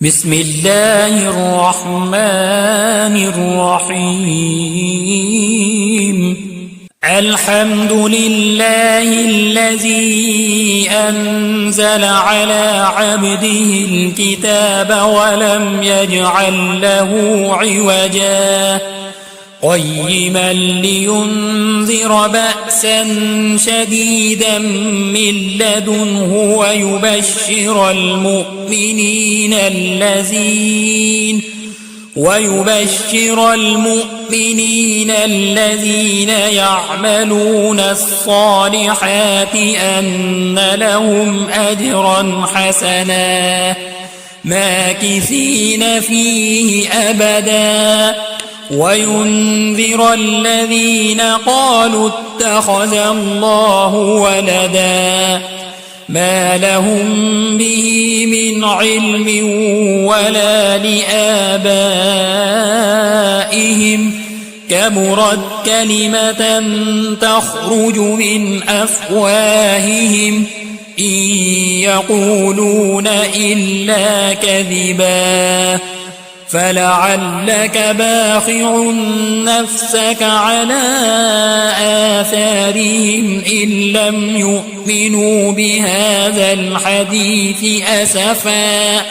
بسم الله الرحمن الرحيم الحمد لله الذي أنزل على عبده الكتاب ولم يجعل له عوجا قيما لينذر بأسا شديدا من لدنه ويبشر المؤمنين الذين يعملون الصالحات أن لهم أجرا حسنا ماكثين فيه أبدا وينذر الذين قالوا اتخذ الله ولدا ما لهم به من علم ولا لآبائهم كبرت كلمة تخرج من أفواههم إن يقولون إلا كذبا فلعلك باخع نفسك على آثارهم إن لم يؤمنوا بهذا الحديث أسفا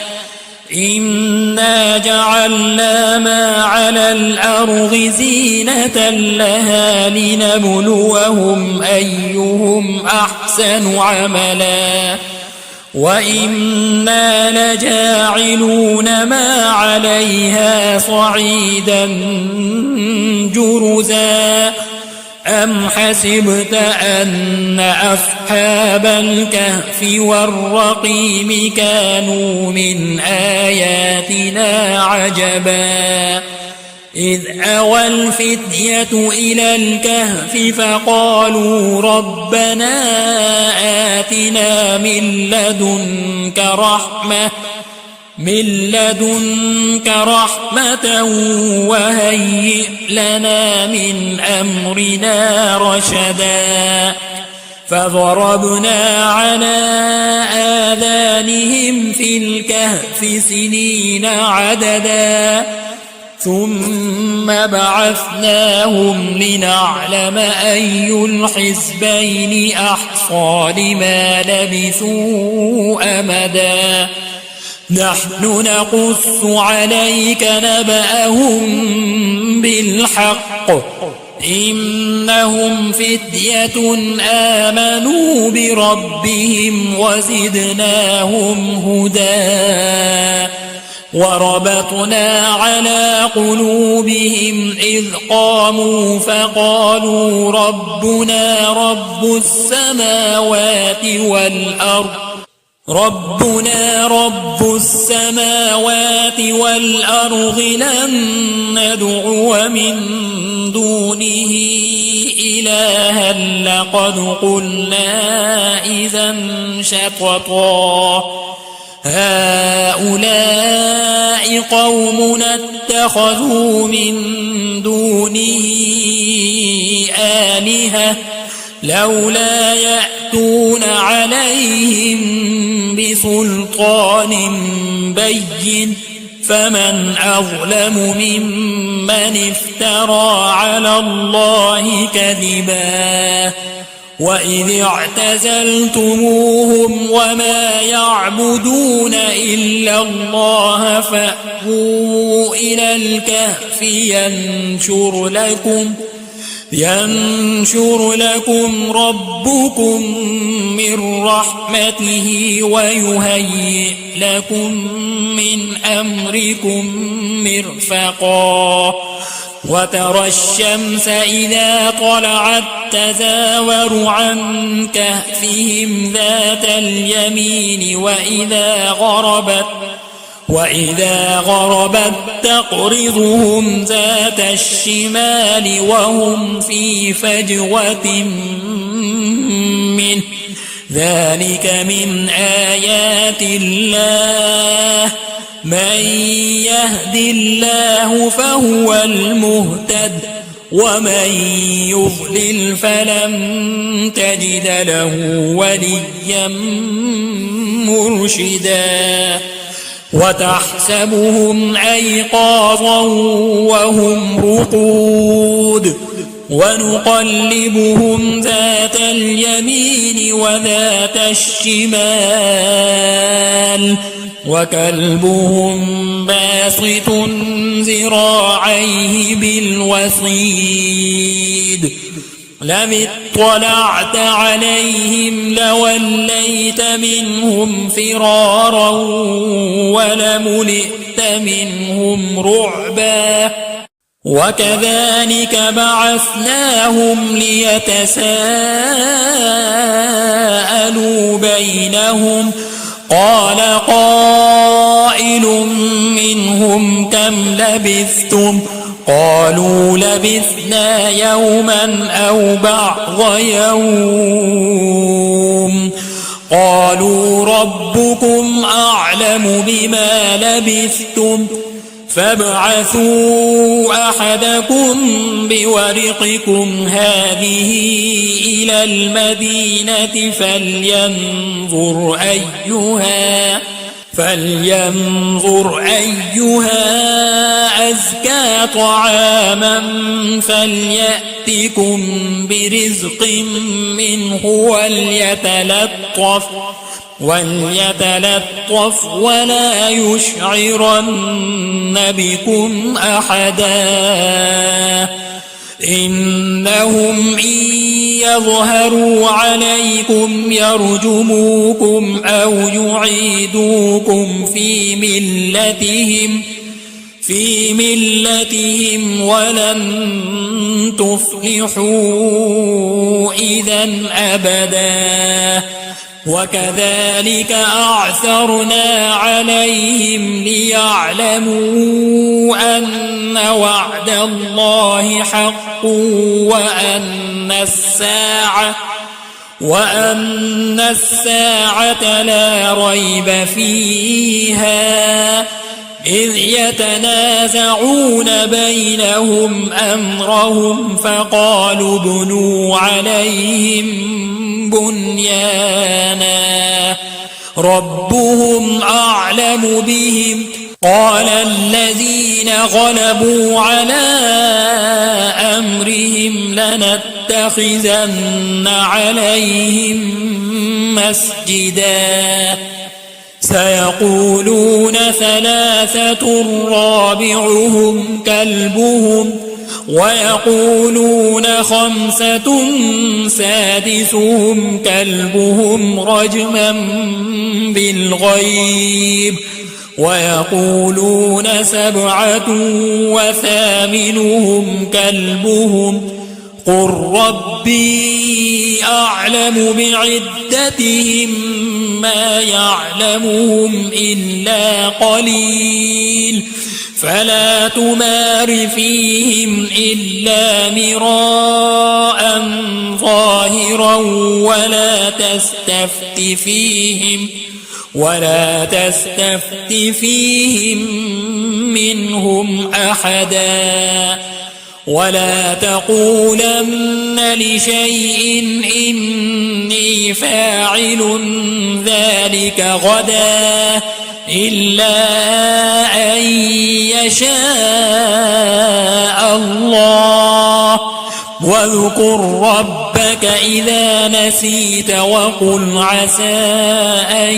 إنا جعلنا ما على الأرض زينة لها لنبلوهم أيهم أحسن عملا وإنا لجاعلون ما عليها صعيدا جرزا أم حسبت أن أصحاب الكهف والرقيم كانوا من آياتنا عجبا إذ أوى الفتية إلى الكهف فقالوا ربنا آتنا من لدنك رحمة وهيئ لنا من أمرنا رشدا فضربنا على آذانهم في الكهف سنين عددا ثم بعثناهم لنعلم أي الحزبين أحصى لما لبثوا أمدا نحن نقص عليك نبأهم بالحق إنهم فتية آمنوا بربهم وزدناهم هدى وربطنا على قلوبهم إذ قاموا فقالوا ربنا رب السماوات والأرض لن ندعو من دونه إلها لقد قلنا إذا شططا هؤلاء قومنا اتخذوا من دونه آلهة لولا يأتون عليهم بسلطان بين فمن أظلم ممن افترى على الله كذبا وإذ اعتزلتموهم وما يعبدون إلا الله فأووا إلى الكهف ينشر لكم ربكم من رحمته ويهيئ لكم من أمركم مرفقا وترى الشمس إذا طلعت تزاور عن كهفهم ذات اليمين وإذا غربت تقرضهم ذات الشمال وهم في فجوة منه ذلك من آيات الله من يهد الله فهو المهتد ومن يضلل فلن تجد له وليا مرشدا وتحسبهم أيقاظا وهم رقود ونقلبهم ذات اليمين وذات الشمال وكلبهم باسط ذراعيه بالوصيد لئن اطلعت عليهم لوليت منهم فرارا ولملئت منهم رعبا وكذلك بعثناهم ليتساءلوا بينهم قال قائل منهم كم لبثتم قالوا لبثنا يوما أو بعض يوم قالوا ربكم أعلم بما لبثتم فابعثوا أحدكم بورقكم هذه إلى المدينة فلينظر أيها أزكى طعاما فليأتكم برزق منه وليتلطف ولا يشعرن بكم أحدا إنهم إن يظهروا عليكم يرجموكم أو يعيدوكم في ملتهم ولن تفلحوا إذا أبدا وكذلك أعثرنا عليهم ليعلموا أن وعد الله حق وأن الساعة لا ريب فيها إذ يتنازعون بينهم أمرهم فقالوا ابنوا عليهم بنيانا ربهم أعلم بهم قال الذين غلبوا على أمرهم لنتخذن عليهم مسجدا سيقولون ثلاثة رابعهم كلبهم ويقولون خمسة سادسهم كلبهم رجما بالغيب ويقولون سبعة وثامنهم كلبهم قل ربي أعلم بعدتهم ما يعلمهم إلا قليل فلا تمار فيهم إلا مراء ظاهرا ولا تستفت فيهم منهم أحدا ولا تقولن لشيء إني فاعل ذلك غدا إلا أن يشاء الله واذكر ربك إذا نسيت وقل عسى أن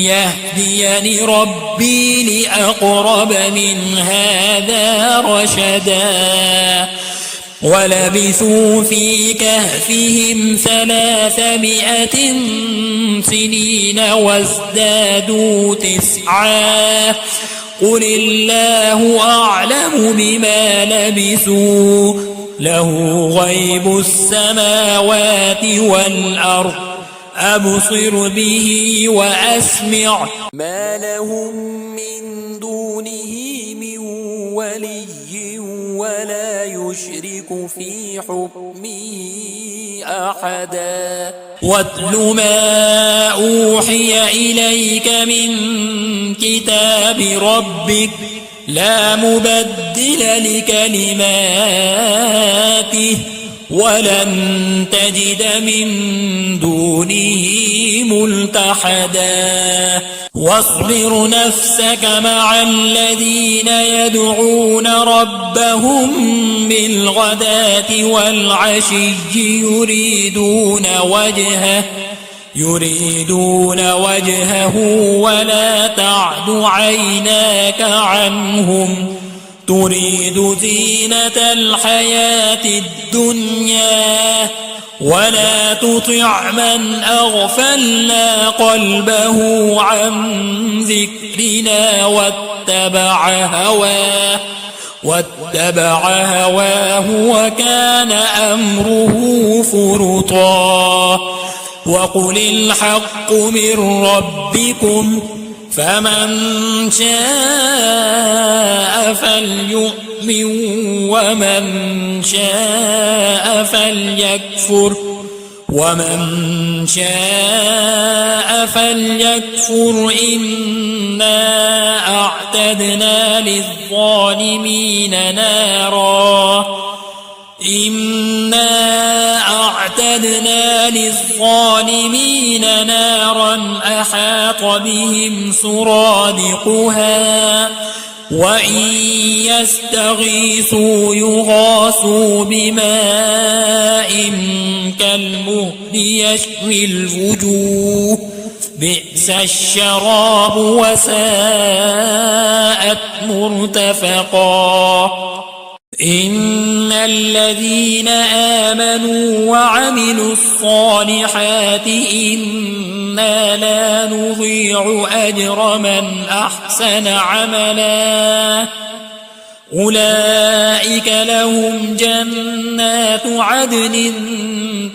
يهديني ربي لأقرب من هذا رشدا ولبثوا في كهفهم 300 سنين وازدادوا 9 قل الله أعلم بما لبثوا له غيب السماوات والأرض أبصر به وأسمع ما لهم من دونه من ولي ولا يشرك في حكمه أحدا واتل ما أوحي إليك من كتاب ربك لا مبدل لكلماته ولن تجد من دونه ملتحدا واصبر نفسك مع الذين يدعون ربهم بالغداة والعشي يريدون وجهه ولا تعد عيناك عنهم تريد زينة الحياة الدنيا ولا تطع من أغفلنا قلبه عن ذكرنا واتبع هواه وكان أمره فرطا وقل الحق من ربكم فمن شاء فليؤمن ومن شاء فليكفر إنا أعتدنا للظالمين نارا أحاط بهم سرادقها وإن يستغيثوا يغاثوا بماء كالمهل يشوي الوجوه بئس الشراب وساءت مرتفقا إن الذين آمنوا وعملوا الصالحات إنا لا نضيع أجر من أحسن عملا أولئك لهم جنات عدن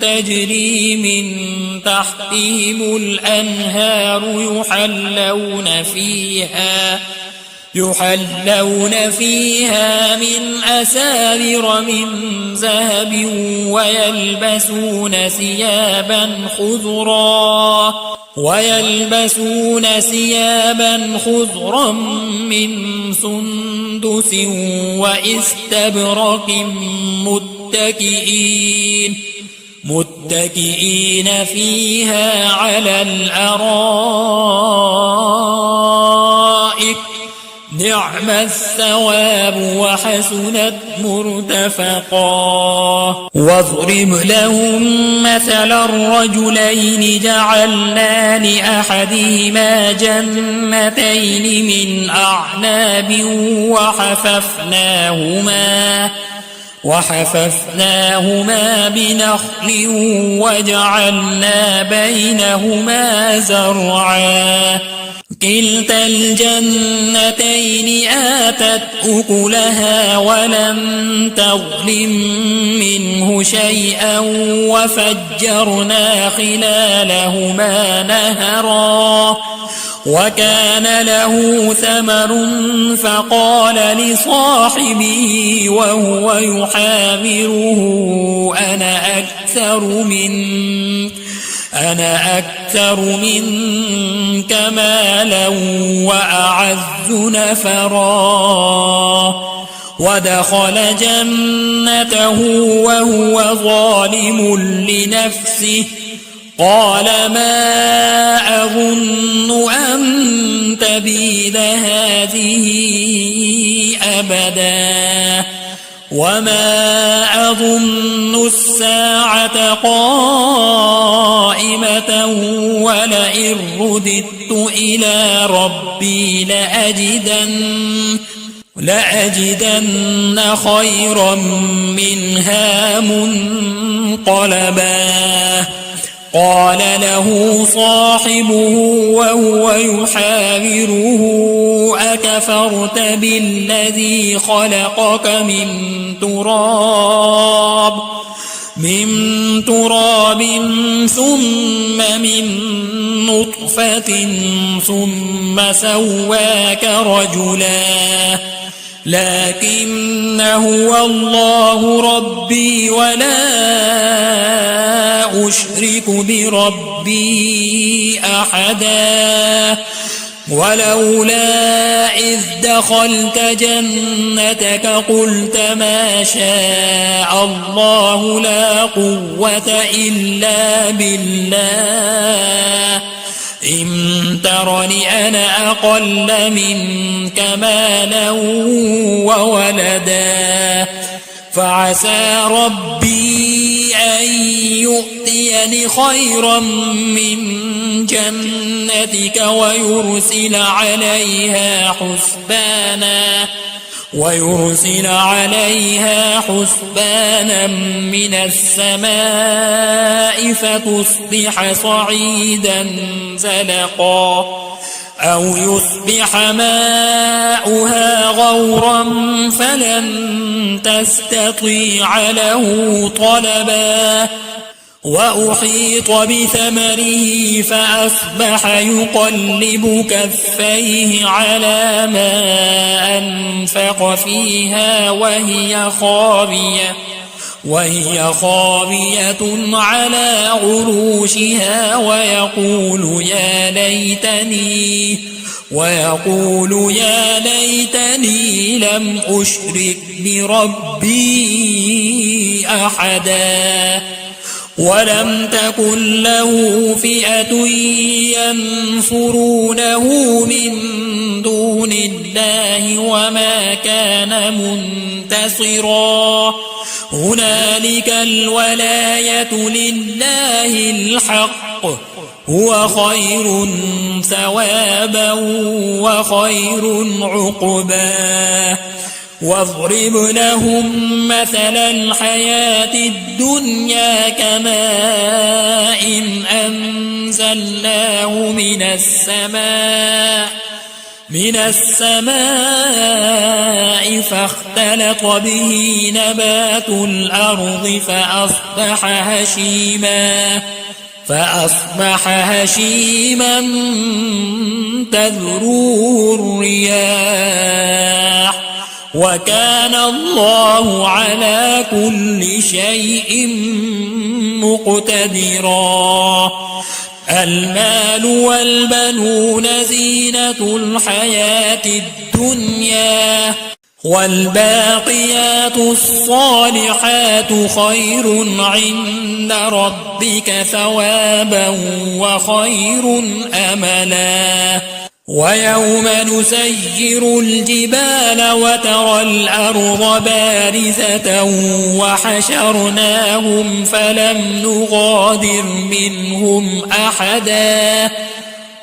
تجري من تحتهم الأنهار يحلون فيها من أساور من ذهب ويلبسون ثيابا خضرا من سندس واستبرق متكئين فيها على الأرائك نعم الثواب وحسنت مرتفقا واضرب لهم مثل الرجلين جعلنا لأحدهما جنتين من أعناب وحففناهما بنخل وجعلنا بينهما زرعا كلتا الجنتين آتت أكلها ولم تظلم منه شيئا وفجرنا خلالهما نهرا وكان له ثمر فقال لصاحبه وهو يحاوره أنا أكثر منك مالا وأعز نفرا ودخل جنته وهو ظالم لنفسه قال ما أظن أن تبيد هذه أبدا وما أظن الساعة قائمة ولئن رددت إلى ربي لأجدن خيرا منها منقلبا قال له صاحبه وهو يحاوره أكفرت بالذي خلقك من تراب ثم من نطفة ثم سواك رجلا لكن هو الله ربي ولا أشرك بربي أحدا ولولا إذ دخلت جنتك قلت ما شاء الله لا قوة إلا بالله إن ترني أنا أقل منك مالا وولدا فعسى ربي أن يؤتيني خيرا من جنتك ويرسل عليها حسبانا من السماء فتصبح صعيدا زلقا أو يصبح ماؤها غورا فلن تستطيع له طلبا وأحيط بثمره فأصبح يقلب كفيه على ما أنفق فيها وهي خاوية على عروشها ويقول يا ليتني لم أشرك بربي أحدا ولم تكن له فئة ينصرونه من دون الله وما كان منتصرا هنالك الولاية لله الحق هو خير ثوابا وخير عقبا واضرب لهم مثل الحياة الدنيا كماء أنزلناه من السماء فاختلط به نبات الأرض فأصبح هشيما تذروه الرياح وكان الله على كل شيء مقتدرا المال والبنون زينة الحياة الدنيا والباقيات الصالحات خير عند ربك ثوابا وخير أملا ويوم نسير الجبال وترى الأرض بارزة وحشرناهم فلم نغادر منهم أحدا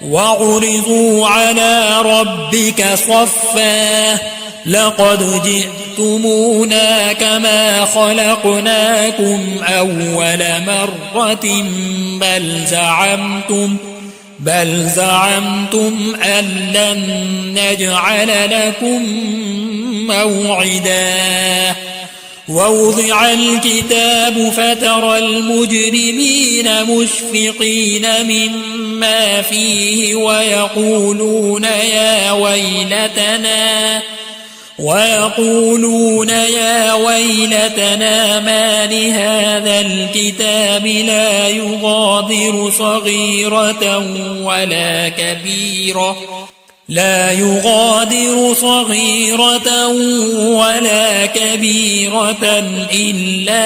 وعرضوا على ربك صفا لقد جئتمونا كما خلقناكم أول مرة بل زعمتم أن لن نجعل لكم موعدا ووضع الكتاب فترى المجرمين مشفقين مما فيه ويقولون يا ويلتنا ما لهذا الكتاب لا يغادر صغيرة ولا كبيرة إلا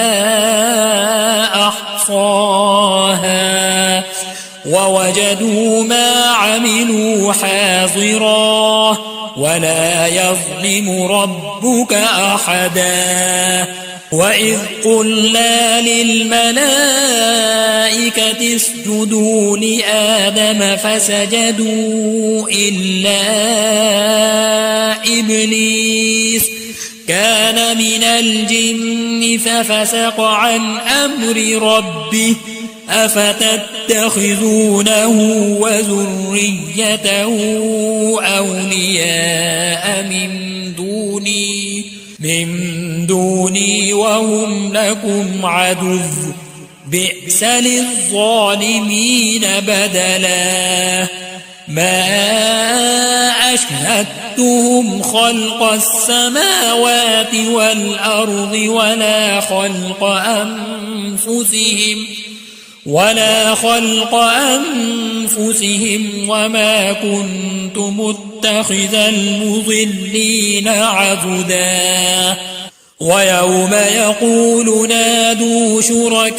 أحصاها ووجدوا ما عملوا حاضرا ولا يظلم ربك أحدا وإذ قلنا للملائكة اسجدوا لآدم فسجدوا إلا إبليس كان من الجن ففسق عن أمر ربه أفتتخذونه وذريته أولياء من دوني وهم لكم عدو بئس للظالمين بدلا ما أشهدتهم خلق السماوات والأرض ولا خلق أنفسهم ولا خلق أنفسهم وما كنت متخذ المضلين عضدا ويوم يقول نادوا شركائي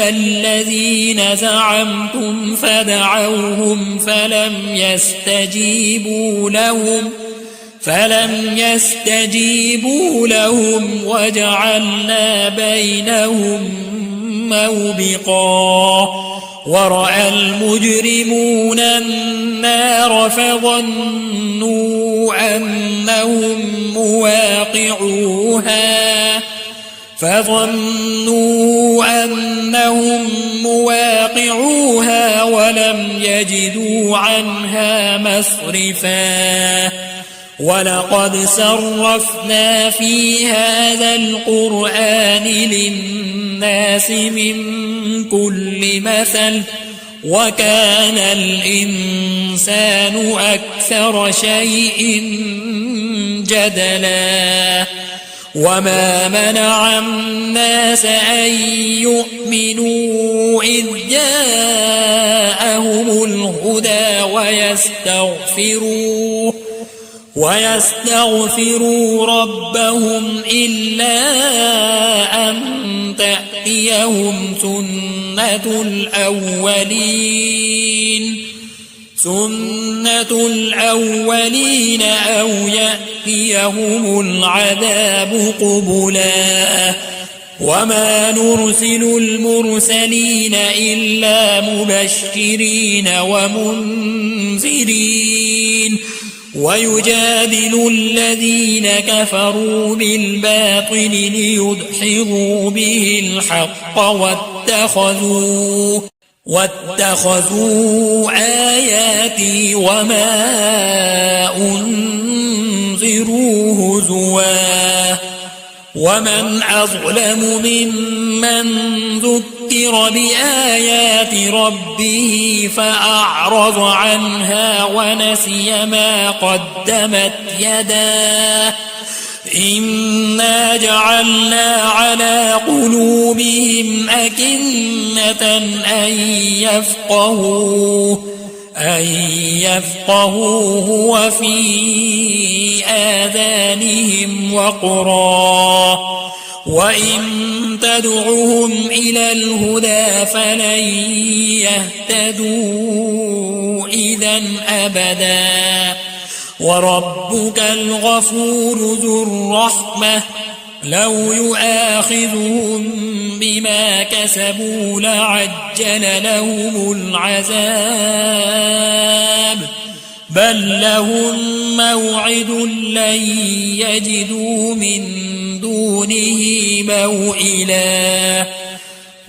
الذين زعمتم فدعوهم فلم يستجيبوا لهم وجعلنا بينهم موبقا ورأى المجرمون النار فظنوا أنهم مواقعوها ولم يجدوا عنها مصرفا ولقد صرفنا في هذا القرآن للناس من كل مثل وكان الإنسان أكثر شيء جدلا وما منع الناس أن يؤمنوا إذ جاءهم الهدى ويستغفروا ربهم إلا أن تأتيهم سنة الأولين أو يأتيهم العذاب قبلا وما نرسل المرسلين إلا مبشرين ومنذرين ويجادل الذين كفروا بالباطل ليدحضوا به الحق واتخذوا آياتي وما أنذروا هزوا ومن أظلم ممن ذكر بآيات ربه فأعرض عنها ونسي ما قدمت يداه إنا جعلنا على قلوبهم أكنة أن يفقهوه وفي آذانهم وقرا وإن تدعهم إلى الهدى فلن يهتدوا إذا أبدا وربك الغفور ذو الرحمة لو يؤاخذهم بما كسبوا لعجل لهم العذاب بل لهم موعد لن يجدوا من دونه موئلا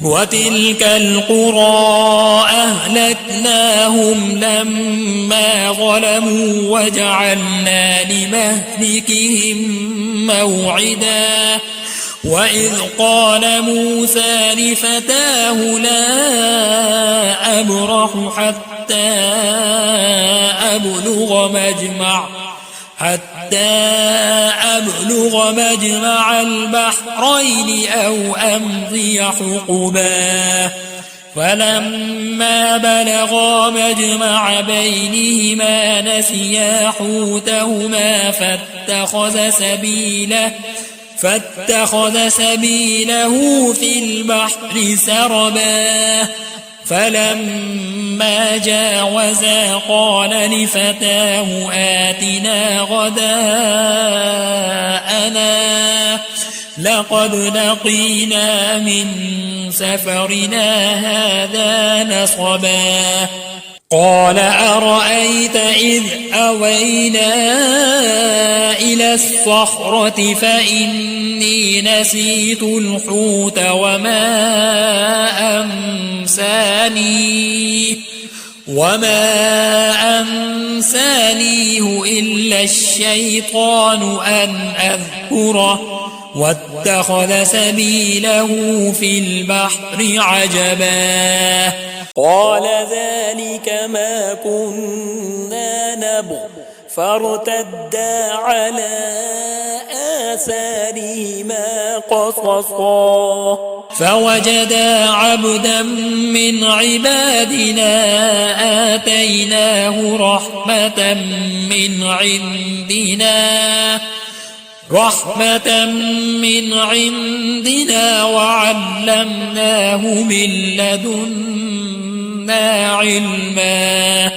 وتلك القرى أهلكناهم لما ظلموا وجعلنا لمهلكهم موعدا وإذ قال موسى لفتاه لا أبرح حتى أبلغ مجمع البحرين أو أمضي حقبا فلما بلغا مجمع بينهما نسيا حوتهما فاتخذ سبيله في البحر سربا فلما جاوزا قال لفتاه آتنا غداءنا لقد لقينا من سفرنا هذا نصبا قال أرأيت إذ أوينا إلى الصخرة فإني نسيت الحوت وما أنسانيه إلا الشيطان أن أذكره واتخذ سبيله في البحر عجبا قال ذلك ما كنا نبغ فارتدا على آثارهما قصصا فوجدا عبدا من عبادنا آتيناه رحمة من عندنا وعلمناه من لدنا علما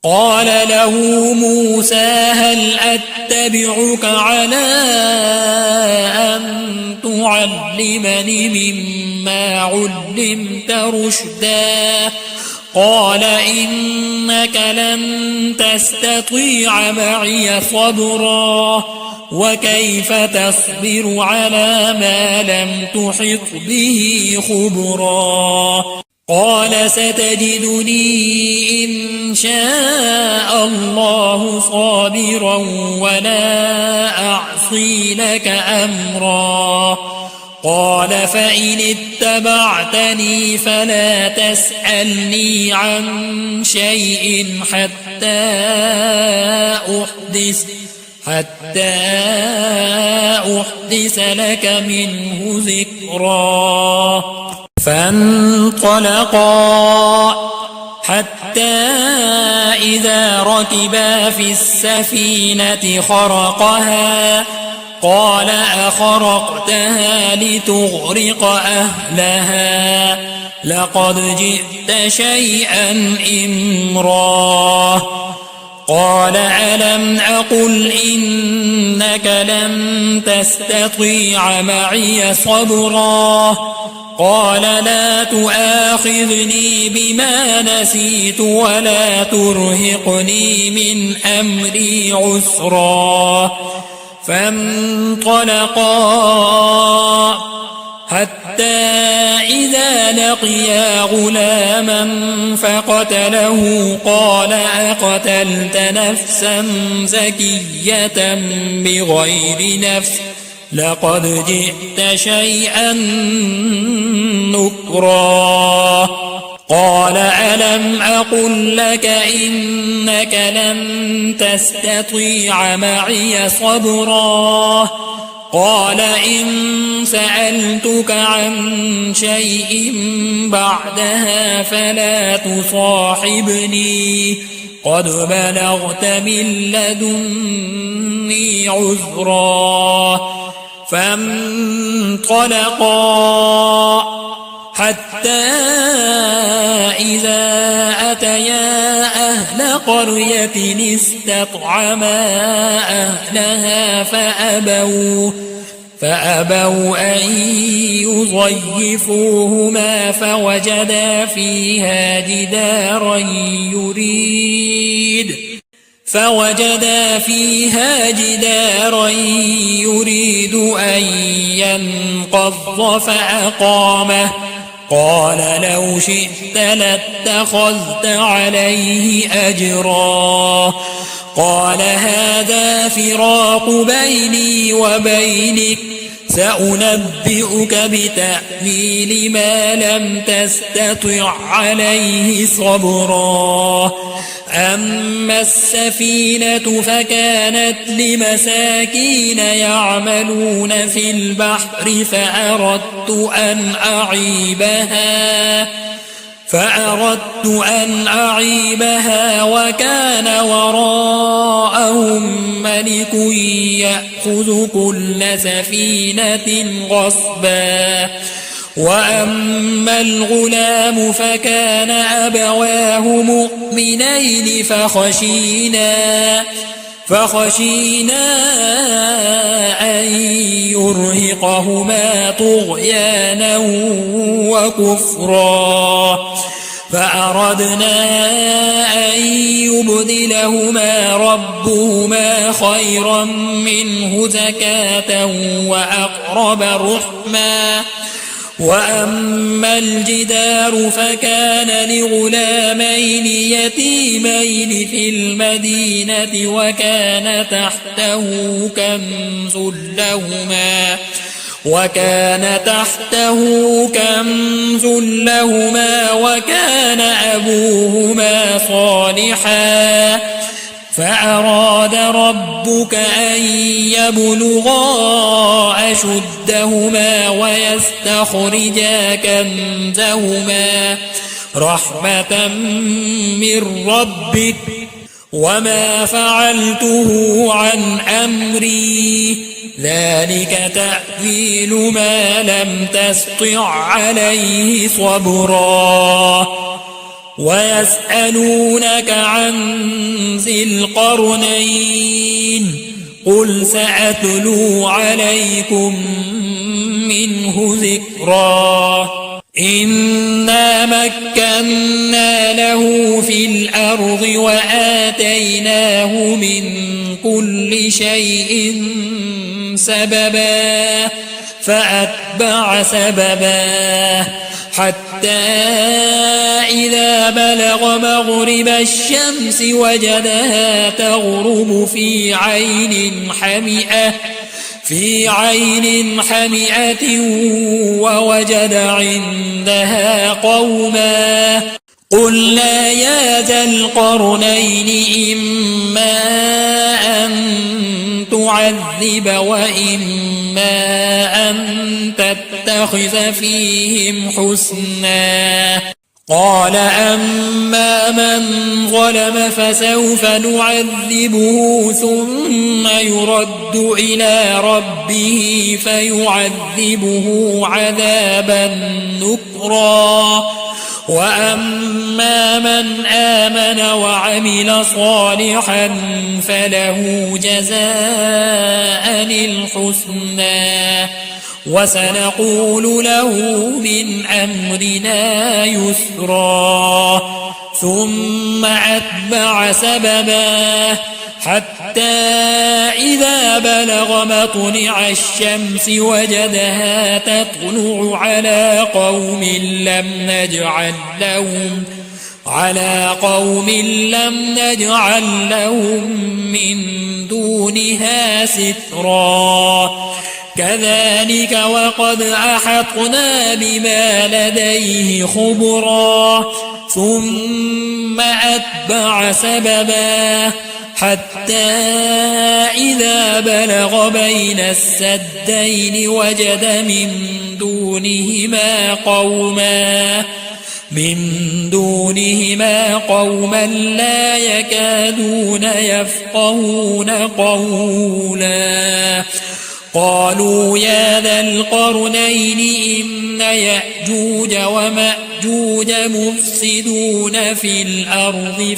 قال له موسى هل أتبعك على أن تعلمني مما علمت رشدا قال إنك لن تستطيع معي صبرا وكيف تصبر على ما لم تحط به خبرا قال ستجدني إن شاء الله صابرا ولا أعصي لك أمرا قال فإن اتبعتني فلا تسألني عن شيء حتى أحدث لك منه ذكرا فانطلقا حتى إذا ركبا في السفينة خرقها قال أخرقتها لتغرق أهلها لقد جئت شيئا إمرا قال ألم أقل إنك لن تستطيع معي صبرا قال لا تؤاخذني بما نسيت ولا ترهقني من أمري عسرا فانطلقا حتى إذا لقيا غلاما فقتله قال أقتلت نفسا زكية بغير نفس لقد جئت شيئا نكرا قال ألم أقل لك إنك لن تستطيع معي صبرا قال إن سألتك عن شيء بعدها فلا تصاحبني قد بلغت من لدني عذرا فانطلقا حتى إذا أتيا أهل قرية استطعما أهلها فأبوا أن يضيفوهما فوجدا فيها جدارا يريد أن ينقض فأقامه قال لو شئت لاتخذت عليه أجرا قال هذا فراق بيني وبينك سأنبئك بتأويل ما لم تستطع عليه صبرا أما السفينة فكانت لمساكين يعملون في البحر فأردت أن أعيبها وكان وراءهم ملك يأخذ كل سفينة غصبا وأما الغلام فكان أبواه مؤمنين فخشينا أن يرهقهما طغيانا وكفرا فأردنا أن يبدلهما ربهما خيرا منه زكاة وأقرب رحما وأما الجدار فكان لغلامين يتيمين في المدينة وكان تحته كنز لهما وكان أبوهما صالحا فأراد ربك أن يبلغا أشدهما ويستخرجا كنزهما رحمة من ربك وما فعلته عن أمري ذلك تأويل ما لم تسطع عليه صبرا ويسألونك عن ذي القرنين قل سأتلو عليكم منه ذكرا إنا مكنا له في الأرض وآتيناه من كل شيء سببا فأتبع سببا حتى إذا بلغ مغرب الشمس وجدها تغرب في عين حمئة ووجد عندها قوما قلنا يا ذا القرنين إما أن تعذب وإما أن تتخذ فيهم حسنا قال أما من ظلم فسوف نعذبه ثم يرد إلى ربه فيعذبه عذابا نكرا وأما من آمن وعمل صالحا فله جزاء الحسنى وسنقول له من أمرنا يسرا ثم أتبع سببا حتى إذا بلغ مطلع الشمس وجدها تطلع على قوم لم نجعل لهم من دونها سترا كذلك وقد أحطنا بما لديه خبرا ثم أتبع سببا حتى إذا بلغ بين السدين وجد من دونهما قوما لا يكادون يفقهون قولا قالوا يا ذا القرنين إن يأجوج ومأجوج مفسدون في الأرض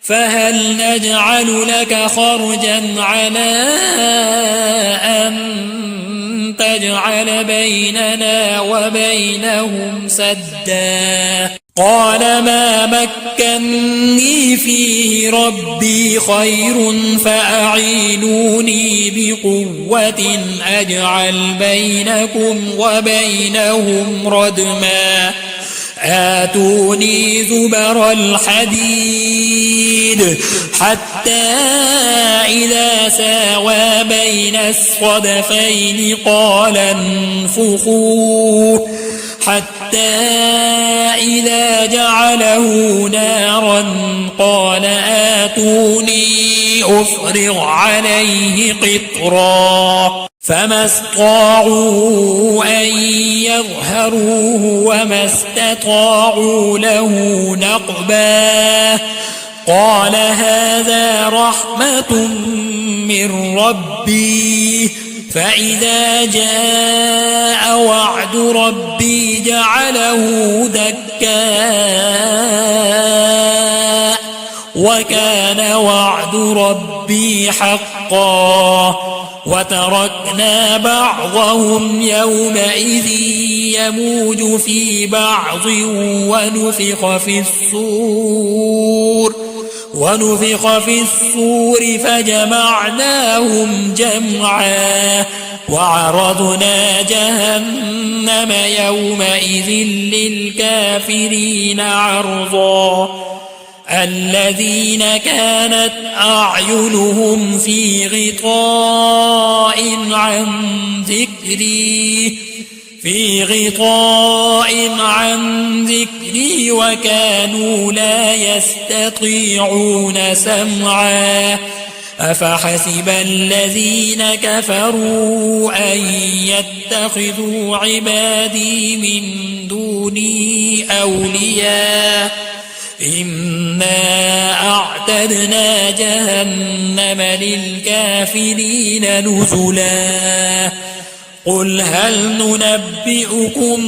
فهل نجعل لك خرجا على أن تجعل بيننا وبينهم سدا قال ما مكني فيه ربي خير فأعينوني بقوة أجعل بينكم وبينهم ردما آتوني زبر الحديد حتى إذا ساوى بين الصدفين قال انفخوه حتى إذا جعله نارا قال آتوني أفرغ عليه قطرا فما استطاعوا أن يظهروه وما استطاعوا له نقبا قال هذا رحمة من ربي فإذا جاء وعد ربي جعله دكا وكان وعد ربي حقا وتركنا بعضهم يومئذ يموج في بعض ونفخ في الصور فجمعناهم جمعا وعرضنا جهنم يومئذ للكافرين عرضا الذين كانت أعينهم في غطاء عن ذكري في غطاء عن ذكري وكانوا لا يستطيعون سمعا أفحسب الذين كفروا أن يتخذوا عبادي من دوني أولياء إنا أعتدنا جهنم للكافرين نزلا قل هل ننبئكم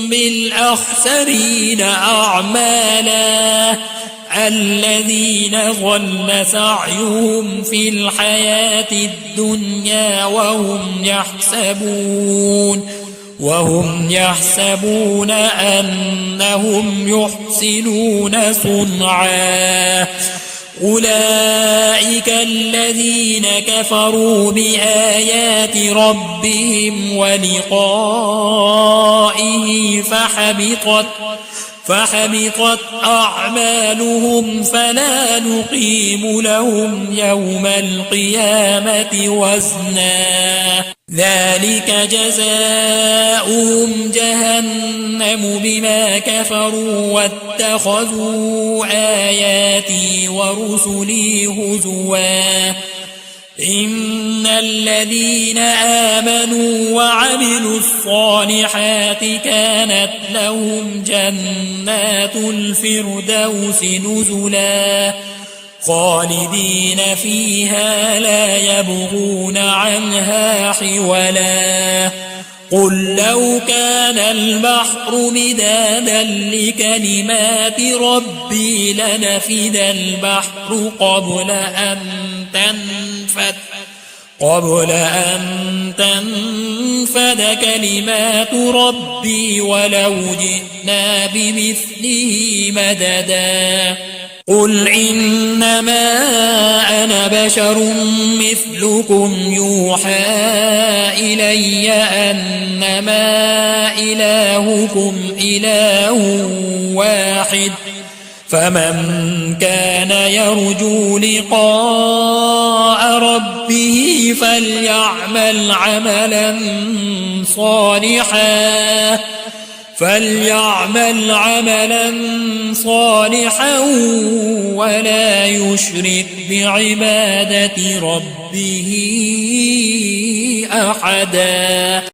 بالأخسرين أعمالا الذين ضل سعيهم في الحياة الدنيا وهم يحسبون أنهم يحسنون صنعا أولئك الذين كفروا بآيات ربهم ولقائه فحبطت أعمالهم فلا نقيم لهم يوم القيامة وزنا ذلك جزاؤهم جهنم بما كفروا واتخذوا آياتي ورسلي هزوا إن الذين آمنوا وعملوا الصالحات كانت لهم جنات الفردوس نزلا خالدين فيها لا يبغون عنها حولا قل لو كان البحر مدادا لكلمات ربي لنفد البحر قبل أن تنفد كلمات ربي ولو جئنا بمثله مددا قل إنما أنا بشر مثلكم يوحى إلي أنما إلهكم إله واحد فمن كان يرجو لقاء ربه فليعمل عملا صالحا ولا يشرك بعبادة ربه أحدا.